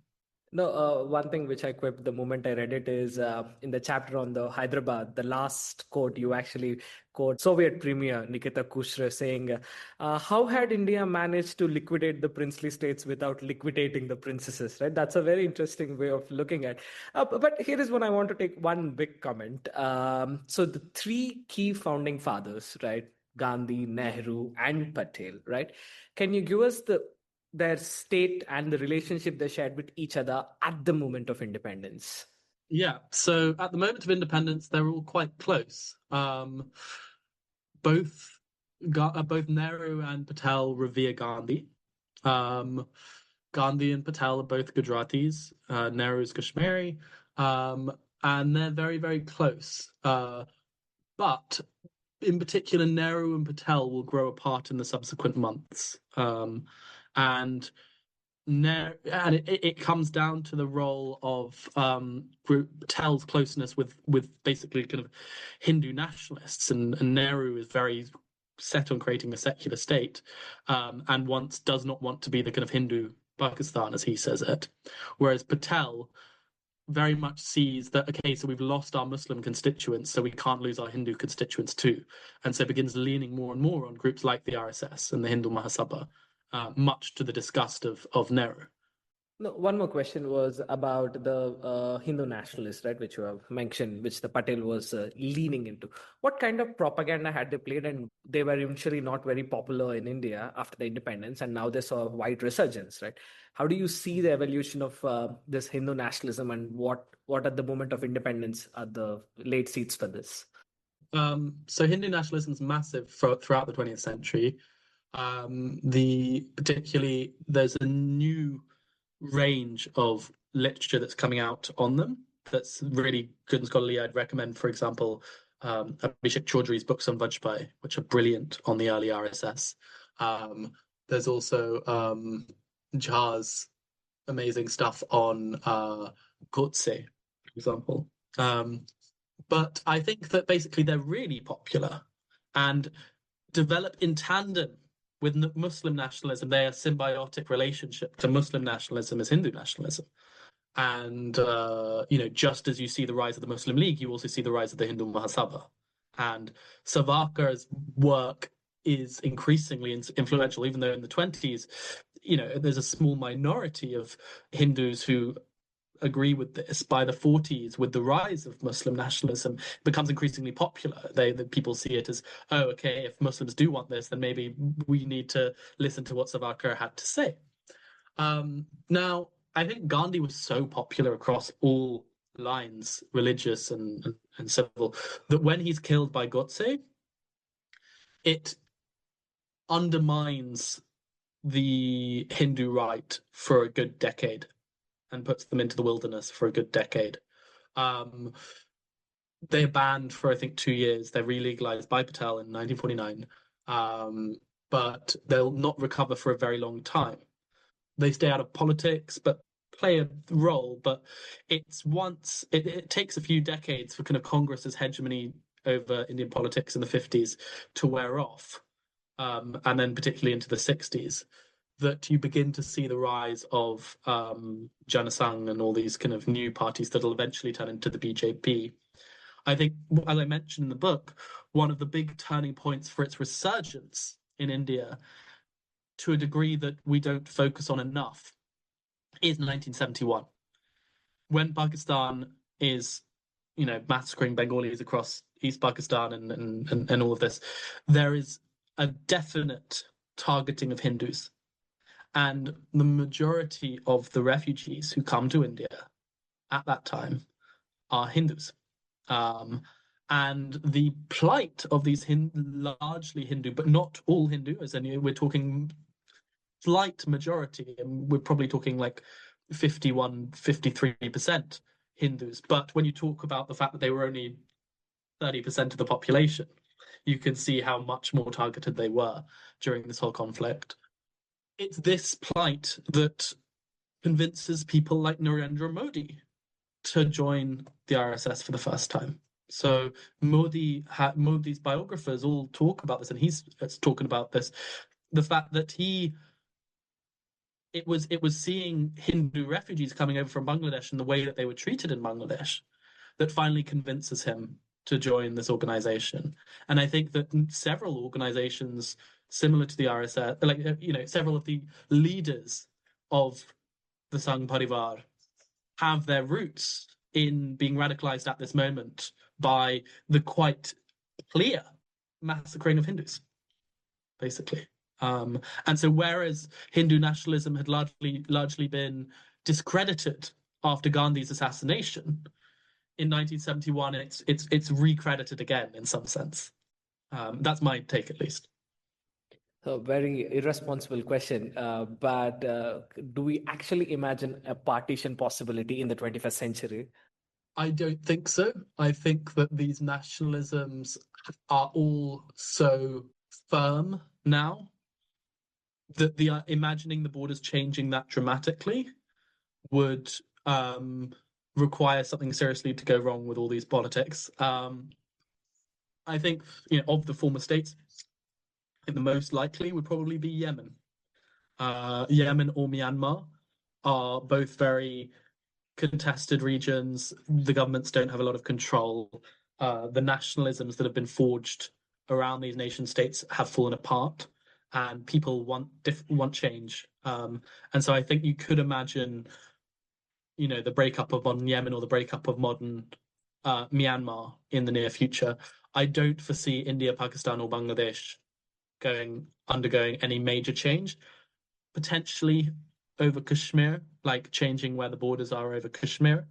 No, one thing which I quipped the moment I read it is in the chapter on the Hyderabad, the last quote, you actually quote Soviet Premier Nikita Khrushchev saying, how had India managed to liquidate the princely states without liquidating the princesses, right? That's a very interesting way of looking at. But here is one I want to take one big comment. So the three key founding fathers, right? Gandhi, Nehru, and Patel, right? Can you give us their state and the relationship they shared with each other at the moment of independence? Yeah, so at the moment of independence, they're all quite close. Both Nehru and Patel revere Gandhi. Gandhi and Patel are both Gujaratis. Nehru is Kashmiri, and they're very, very close. But in particular, Nehru and Patel will grow apart in the subsequent months. And it comes down to the role of Patel's closeness with basically kind of Hindu nationalists, and Nehru is very set on creating a secular state, and does not want to be the kind of Hindu Pakistan, as he says it, whereas Patel very much sees that, okay, so we've lost our Muslim constituents, so we can't lose our Hindu constituents too, and so begins leaning more and more on groups like the RSS and the Hindu Mahasabha, much to the disgust of Nehru. No, one more question was about the Hindu nationalists, right, which you have mentioned, which the Patel was leaning into. What kind of propaganda had they played? And they were initially not very popular in India after the independence, and now they saw a wide resurgence, right? How do you see the evolution of this Hindu nationalism, and what at the moment of independence are the late seats for this? So Hindu nationalism is massive throughout the 20th century. Particularly there's a new range of literature that's coming out on them that's really good and scholarly. I'd recommend, for example, Abhishek Chaudhry's books on Vajpayee, which are brilliant on the early RSS. There's also Jha's amazing stuff on Godse, for example. But I think that basically they're really popular and develop in tandem with Muslim nationalism. They are a symbiotic relationship to Muslim nationalism as Hindu nationalism. And just as you see the rise of the Muslim League, you also see the rise of the Hindu Mahasabha. And Savarkar's work is increasingly influential, even though in the 20s, there's a small minority of Hindus who agree with this. By the 40s, with the rise of Muslim nationalism, it becomes increasingly popular. The people see it as, oh, okay, if Muslims do want this, then maybe we need to listen to what Savarkar had to say. Now, I think Gandhi was so popular across all lines, religious and civil, that when he's killed by Godse, it undermines the Hindu right for a good decade and puts them into the wilderness for a good decade. They're banned for, I think, 2 years. They're re-legalized by Patel in 1949, but they'll not recover for a very long time. They stay out of politics, but play a role. But it takes a few decades for kind of Congress's hegemony over Indian politics in the 50s to wear off, and then particularly into the 60s. That you begin to see the rise of Janasangh and all these kind of new parties that will eventually turn into the BJP. I think, as I mentioned in the book, one of the big turning points for its resurgence in India, to a degree that we don't focus on enough, is 1971, when Pakistan is, massacring Bengalis across East Pakistan and all of this. There is a definite targeting of Hindus. And the majority of the refugees who come to India at that time are Hindus. And the plight of these largely Hindu, but not all Hindu, as in we're talking slight majority, and we're probably talking like 51, 53% Hindus. But when you talk about the fact that they were only 30% of the population, you can see how much more targeted they were during this whole conflict. It's this plight that convinces people like Narendra Modi to join the RSS for the first time. So Modi's biographers all talk about this, and he's talking about this, the fact that it was seeing Hindu refugees coming over from Bangladesh and the way that they were treated in Bangladesh that finally convinces him to join this organization. And I think that several organizations similar to the RSS, like, several of the leaders of the Sangh Parivar have their roots in being radicalized at this moment by the quite clear massacring of Hindus, basically. And so whereas Hindu nationalism had largely been discredited after Gandhi's assassination, in 1971, it's recredited again in some sense. That's my take, at least. A very irresponsible question, but do we actually imagine a partition possibility in the 21st century? I don't think so. I think that these nationalisms are all so firm now that imagining the borders changing that dramatically would require something seriously to go wrong with all these politics. I think, of the former states, I think the most likely would probably be Yemen. Yemen or Myanmar are both very contested regions. The governments don't have a lot of control. The nationalisms that have been forged around these nation states have fallen apart. and people want change. And so I think you could imagine, the breakup of modern Yemen or the breakup of modern Myanmar in the near future. I don't foresee India, Pakistan, or Bangladesh undergoing any major change. Potentially over Kashmir, like changing where the borders are over Kashmir.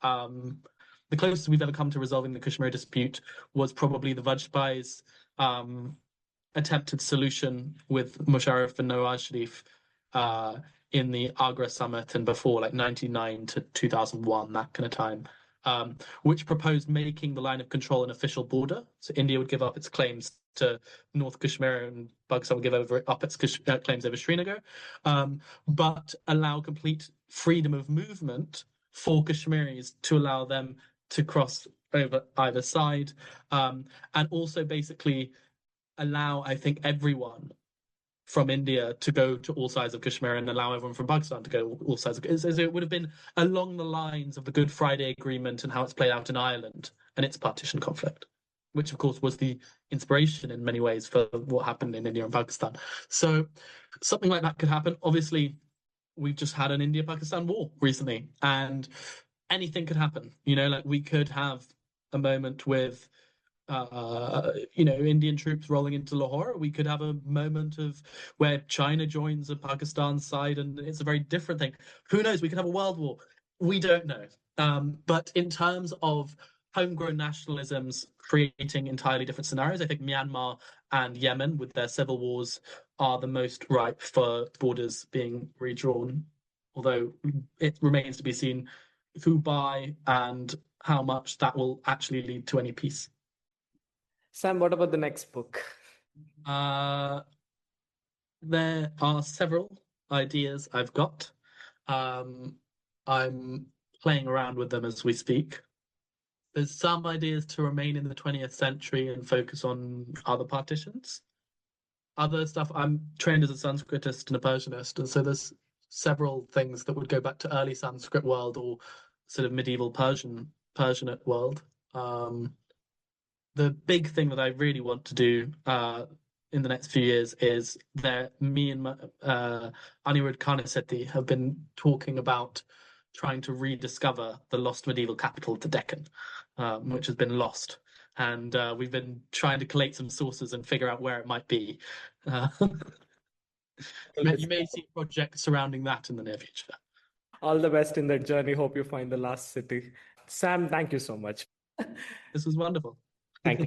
The closest we've ever come to resolving the Kashmir dispute was probably the Vajpayee's attempted solution with Musharraf and Nawaz Sharif in the Agra summit and before, like 99 to 2001, that kind of time, which proposed making the line of control an official border. So India would give up its claims to North Kashmir and Pakistan would give up its claims over Srinagar, but allow complete freedom of movement for Kashmiris to allow them to cross over either side, and also basically allow, I think, everyone from India to go to all sides of Kashmir and allow everyone from Pakistan to go all sides of Kashmir. So it would have been along the lines of the Good Friday Agreement and how it's played out in Ireland and its partition conflict, which of course was the inspiration in many ways for what happened in India and Pakistan. So something like that could happen. Obviously, we've just had an India-Pakistan war recently, and anything could happen. Like we could have a moment with Indian troops rolling into Lahore. We could have a moment of where China joins a Pakistan side, and it's a very different thing. Who knows? We could have a world war. We don't know. But in terms of homegrown nationalisms creating entirely different scenarios, I think Myanmar and Yemen, with their civil wars, are the most ripe for borders being redrawn. Although it remains to be seen who by and how much that will actually lead to any peace. Sam, what about the next book? There are several ideas I've got. I'm playing around with them as we speak. There's some ideas to remain in the 20th century and focus on other partitions. Other stuff, I'm trained as a Sanskritist and a Persianist, and so there's several things that would go back to early Sanskrit world or sort of medieval Persianate world. The big thing that I really want to do in the next few years is that me and Anirudh Karnasetti have been talking about trying to rediscover the lost medieval capital of the Deccan, which has been lost. And we've been trying to collate some sources and figure out where it might be. You may see projects surrounding that in the near future. All the best in that journey. Hope you find the last city. Sam, thank you so much. This was wonderful. Thank you.